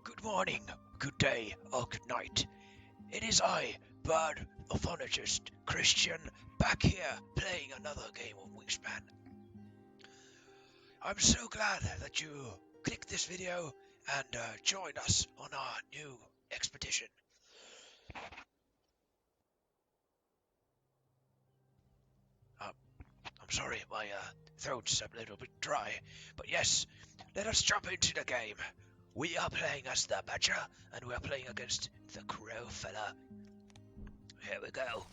Good morning, good day, or good night. It is I, bird ornithologist Christian, back here playing another game of Wingspan. I'm so glad that you clicked this video and joined us on our new expedition. I'm sorry, my throat's a little bit dry, but yes, let us jump into the game. We are playing as the Badger, and we are playing against the Crow fella. Here we go.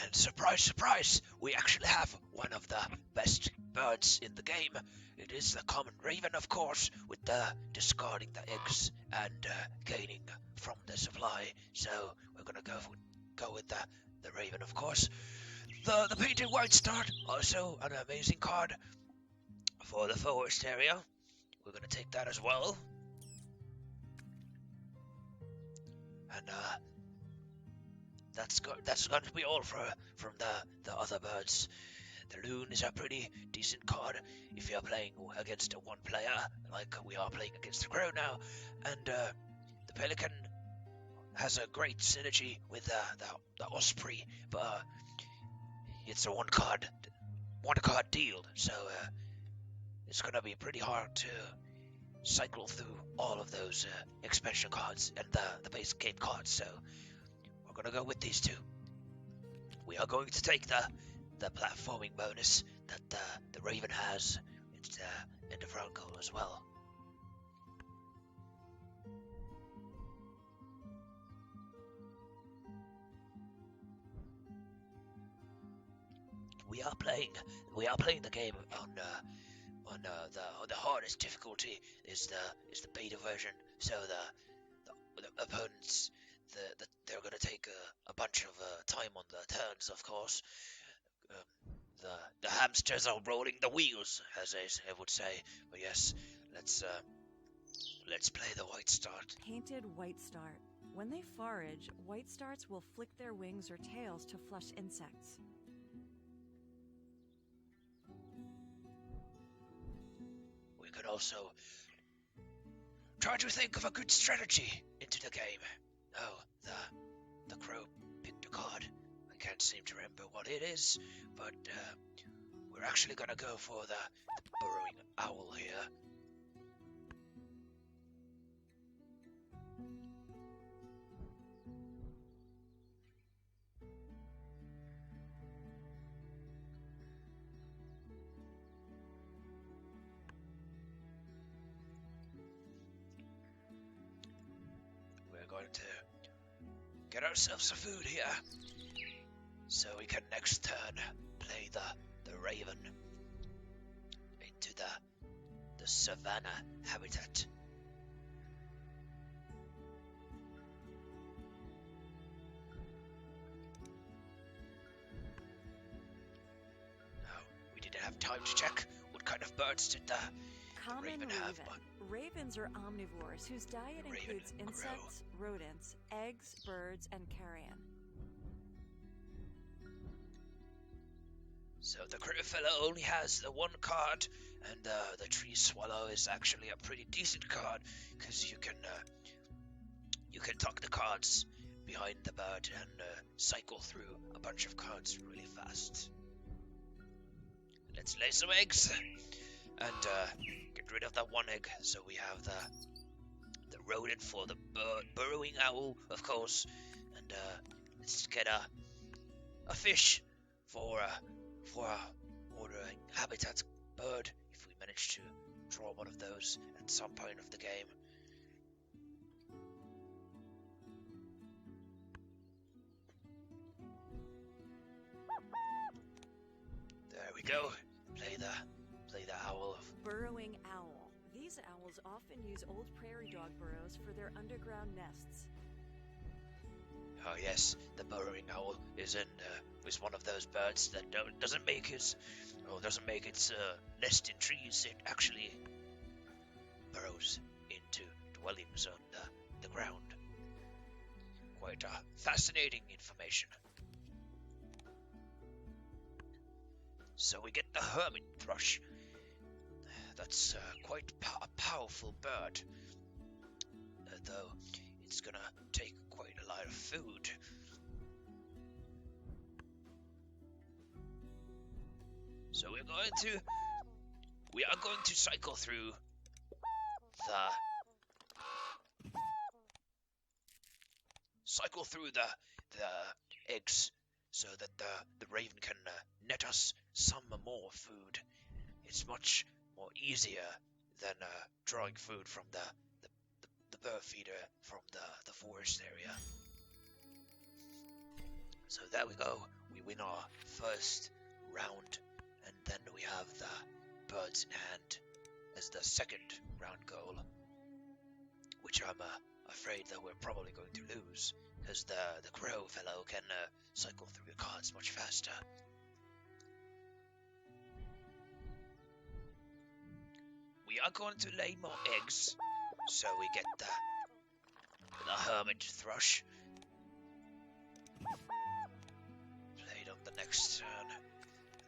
And surprise, surprise, we actually have one of the best birds in the game. It is the common raven, of course, with the discarding the eggs and gaining from the supply. So we're gonna go with the raven, of course. The painted white star, also an amazing card for the forest area. We're gonna take that as well. And that's going to be all from the other birds. The loon is a pretty decent card if you're playing against a one player, like we are playing against the crow now. And the pelican has a great synergy with the osprey, but it's a one card deal, so it's gonna be pretty hard to cycle through all of those expansion cards and the base game cards. So we're gonna go with these two. We are going to take the platforming bonus that the Raven has. It's in the front goal as well. We are playing the game on the hardest difficulty is the beta version. So the opponents they're gonna take a bunch of time on the turns, of course. The hamsters are rolling the wheels, as I would say. But yes, let's play the white start. Painted white start. When they forage, white starts will flick their wings or tails to flush insects. We could also try to think of a good strategy into the game. Oh, the crow picked a card. I can't seem to remember what it is, but we're actually gonna go for the burrowing owl here. We're going to get ourselves some food here, so we can next turn play the raven into the savanna habitat. Now, we didn't have time to check what kind of birds did the Common raven have, but ravens are omnivores whose diet includes insects, rodents, eggs, birds, and carrion. so the critter fella only has the one card, and the tree swallow is actually a pretty decent card because you can tuck the cards behind the bird and cycle through a bunch of cards really fast. Let's lay some eggs and get rid of that one egg, so we have the rodent for the burrowing owl, of course, and let's get a fish for ordering habitat bird if we manage to draw one of those at some point of the game. There we go. Play the owl. Burrowing owl. These owls often use old prairie dog burrows for their underground nests. Oh yes, the burrowing owl is one of those birds that doesn't make its nest in trees. It actually burrows into dwellings on the ground. Quite fascinating information. So we get the hermit thrush. That's quite a powerful bird, though it's gonna take quite a lot of food. So we are going to cycle through the eggs so that the raven can net us some more food. It's much more easier than drawing food from the bird feeder from the forest area. So there we go. We win our first round, and then we have the birds in hand as the second round goal, which I'm afraid that we're probably going to lose, because the crow fellow can cycle through the cards much faster. We are going to lay more eggs, so we get the hermit thrush. Played on the next turn.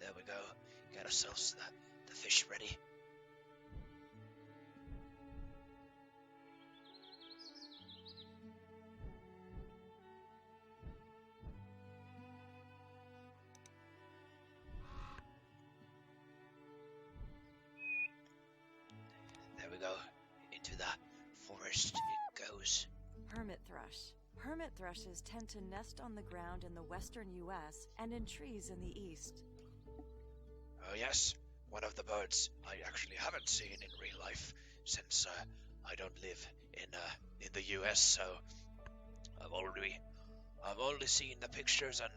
There we go. Get ourselves the fish ready. There we go. Into the forest it goes. Hermit thrush. Hermit thrushes tend to nest on the ground in the western U.S. and in trees in the east. Oh yes, one of the birds I actually haven't seen in real life since I don't live in the U.S. So I've only seen the pictures and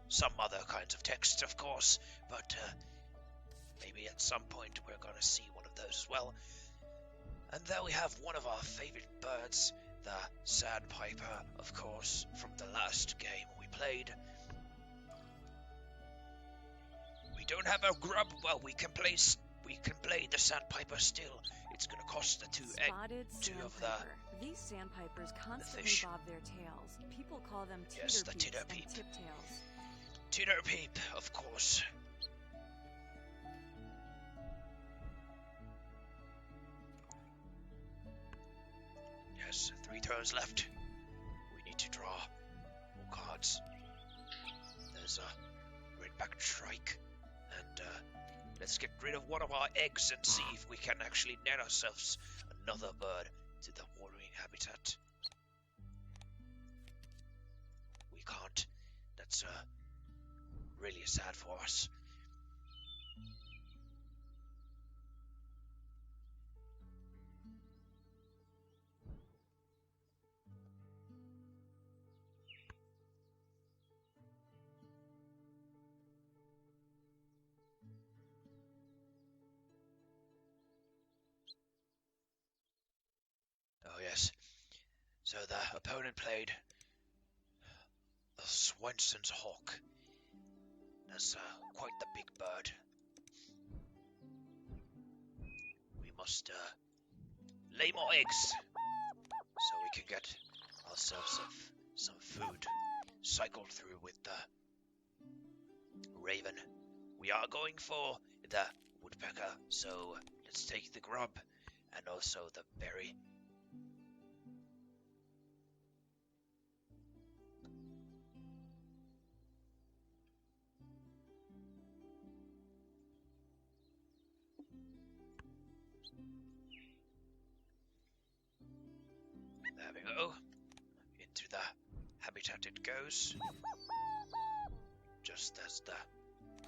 some other kinds of texts, of course. But maybe at some point we're gonna see one of those as well. And there we have one of our favorite birds, the sandpiper, of course, from the last game we played. We don't have a grub. Well, we can play the sandpiper still. It's gonna cost the two of the. These sandpipers constantly bob their tails. People call them titter peeps and tip-tails. Titter peep, of course. Yes, 3 turns left. We need to draw more cards. There's a red-backed shrike, and let's get rid of one of our eggs and see if we can actually net ourselves another bird to the watering habitat. We can't. That's really sad for us. Oh yes. So the opponent played a Swenson's hawk. That's quite the big bird. We must lay more eggs so we can get ourselves some food. Cycle through with the raven. We are going for the woodpecker, so let's take the grub and also the berry. There we go. Into the habitat it goes. Just as the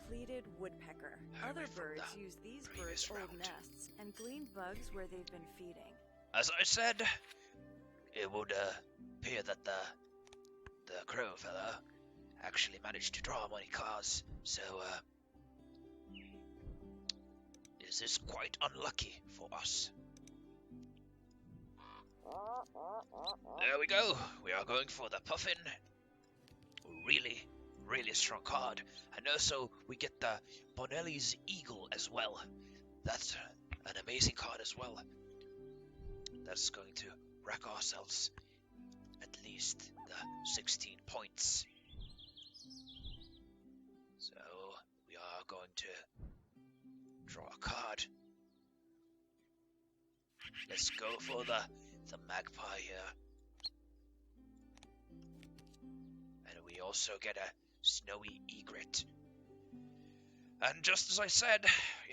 Pleated woodpecker. Other birds use these birds' old nests and glean bugs where they've been feeding. As I said, it would appear that the crow fella actually managed to draw many cards, so this is quite unlucky for us. There we go. We are going for the puffin. Really, really strong card. And also, we get the Bonelli's eagle as well. That's an amazing card as well. That's going to rack ourselves at least the 16 points. So, to draw a card. Let's go for the magpie here. And we also get a snowy egret. And just as I said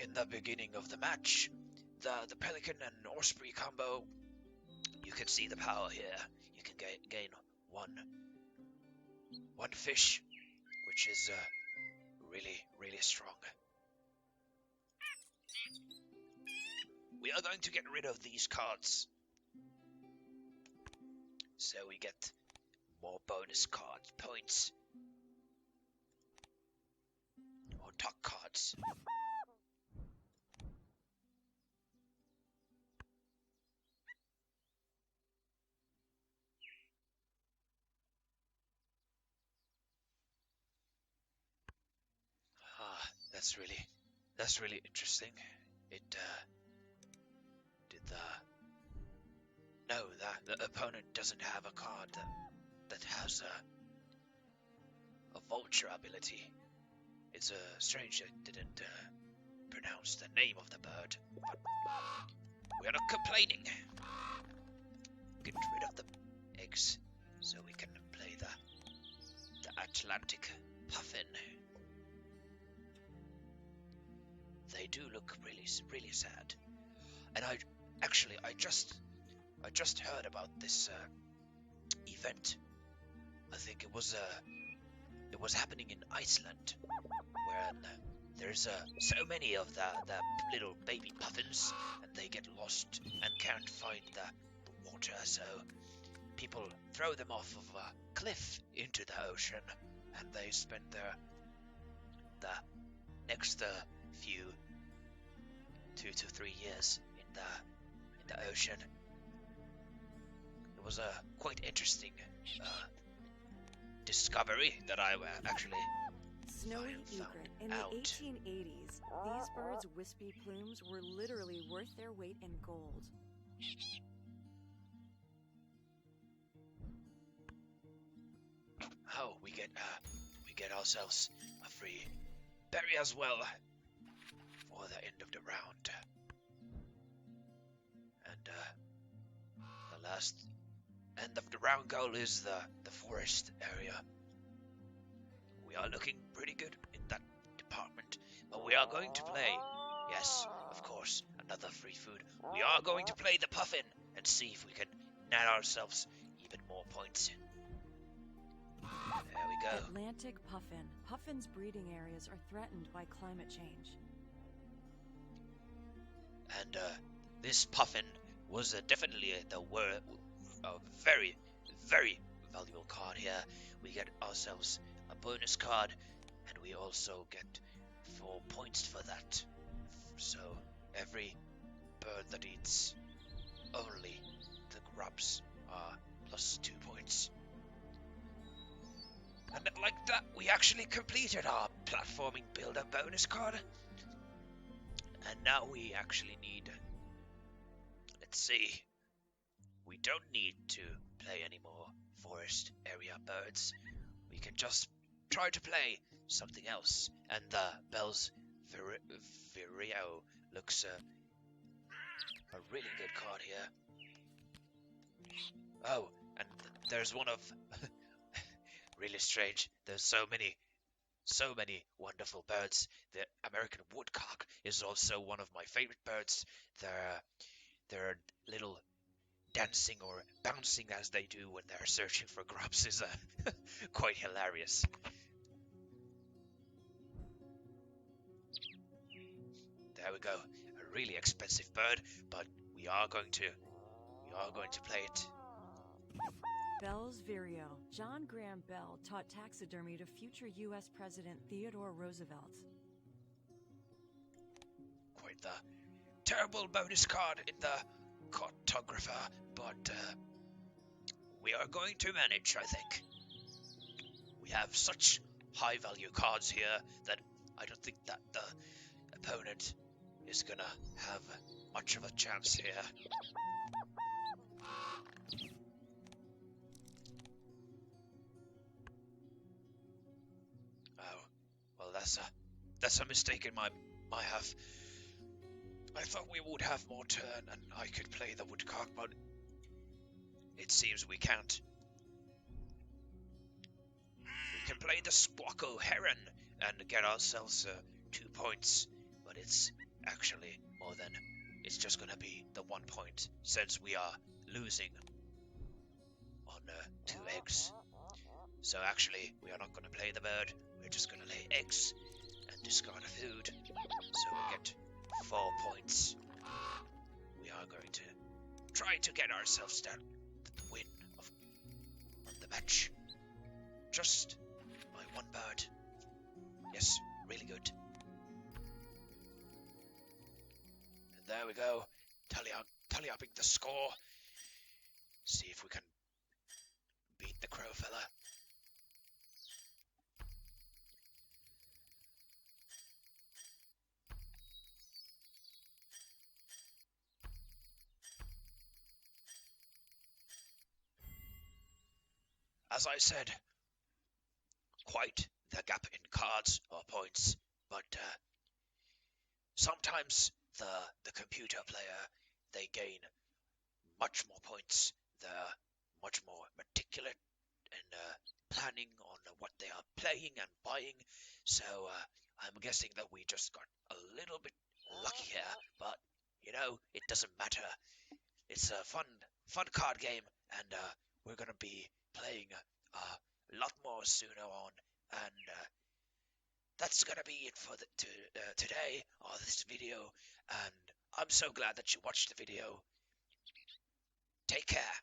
in the beginning of the match, the pelican and osprey combo, you can see the power here. You can gain one fish, which is really strong. We are going to get rid of these cards, so we get more bonus card points, or talk cards. That's really interesting. It did the opponent doesn't have a card that has a vulture ability. It's strange it didn't pronounce the name of the bird, but we are not complaining. Get rid of the eggs so we can play the Atlantic puffin. They do look really sad. And I just heard about this event. I think it was happening in Iceland, where there's so many of the little baby puffins, and they get lost and can't find the water, so people throw them off of a cliff into the ocean, and they spend the next few 2 to 3 years in the ocean. It was a quite interesting discovery that I actually Snowy egret. In the 1880s, these birds' wispy plumes were literally worth their weight in gold. Oh, we get ourselves a free berry as well for the end of the round. And the last end of the round goal is the forest area. We are looking pretty good in that department, but we are going to play, yes, of course, another free food. We are going to play the puffin and see if we can net ourselves even more points. There we go. Atlantic puffin. Puffins' breeding areas are threatened by climate change. And this puffin was definitely a very valuable card here. We get ourselves a bonus card, and we also get 4 points for that. So every bird that eats only the grubs are plus 2 points. And like that, we actually completed our platforming builder bonus card. And now we actually need, let's see, we don't need to play any more forest area birds. We can just try to play something else. And the Bell's Vireo looks a really good card here. Oh, and there's one of really strange. There's so many wonderful birds. The American woodcock is also one of my favorite birds. Their little dancing or bouncing as they do when they're searching for grubs is quite hilarious. There we go. A really expensive bird, but we are going to play it. Bell's Vireo. John Graham Bell taught taxidermy to future U.S. President Theodore Roosevelt. Quite the terrible bonus card in the cartographer, but we are going to manage, I think. We have such high value cards here that I don't think that the opponent is gonna have much of a chance here. Oh, well, that's That's a mistake in my half. I thought we would have more turn and I could play the woodcock, but it seems we can't. We can play the squawko heron and get ourselves 2 points, but it's actually more than. It's just gonna be the 1 point since we are losing on 2 eggs. So actually, we are not gonna play the bird. We're just gonna lay eggs and discard food. So we get 4 points. We are going to try to get ourselves that win on the match. Just by 1 bird. Yes, really good. And there we go. Tally-upping the score. See if we can beat the crow fella. As I said, quite the gap in cards or points, but sometimes the computer player, they gain much more points. They're much more meticulous in planning on what they are playing and buying. So I'm guessing that we just got a little bit lucky here, but you know, it doesn't matter. It's a fun card game, and we're gonna be playing a lot more sooner on, and that's gonna be it for today or this video. And I'm so glad that you watched the video. Take care.